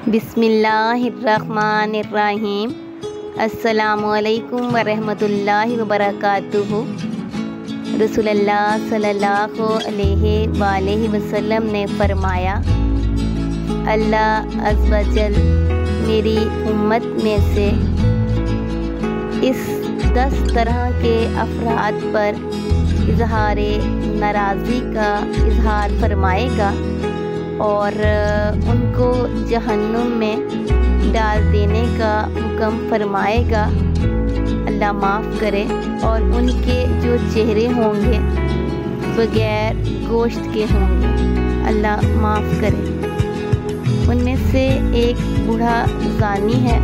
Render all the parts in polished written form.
बिस्मिल्लाहिर्रहमानिर्रहीम। अस्सलामुअलैकुम वरहमतुल्लाहि वबरकातुहू। रसूलुल्लाह सल्लल्लाहु अलैहि वसल्लम ने फरमाया, अल्लाह अज़्ज़ व जल मेरी उम्मत में से इस 10 तरह के अफराद पर इज़हार नाराज़गी का इज़हार फरमाएगा और उनको जहन्नुम में डाल देने का हुक्म फरमाएगा। अल्लाह माफ़ करे। और उनके जो चेहरे होंगे बग़ैर गोश्त के होंगे। अल्लाह माफ़ करे। उनमें से एक बूढ़ा ज़ानी है,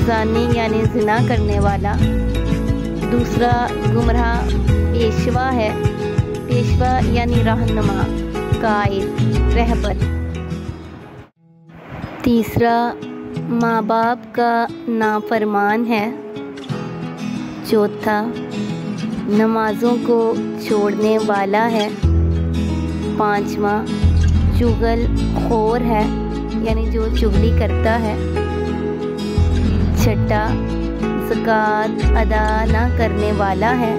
ज़ानी यानी ज़िना करने वाला। दूसरा गुमराह पेशवा है, पेशवा यानी रहनुमा, कायद, रहबर। तीसरा माँ बाप का नाफरमान है। चौथा नमाज़ों को छोड़ने वाला है। पाँचवा चुगल खोर है, यानी जो चुगली करता है। छठा ज़कात अदा ना करने वाला है।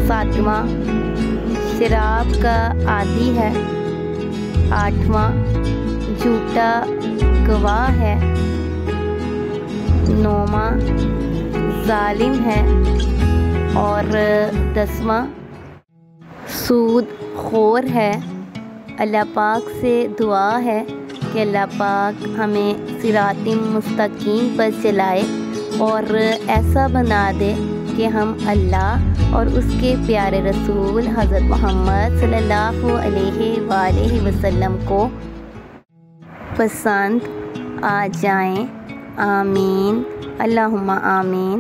सातवां शराब का आदी है। आठवां झूठा गवाह है। नौवां जालिम है। और 10वां सूद खोर है। अल्लाह पाक से दुआ है कि अल्लाह पाक हमें सिरातिम मुस्तकीम पर चलाए और ऐसा बना दे कि हम अल्लाह और उसके प्यारे रसूल हज़रत मोहम्मद सल्लल्लाहु अलैहि वसल्लम को पसंद आ जाएं। आमीन, अल्लाहुम्मा आमीन।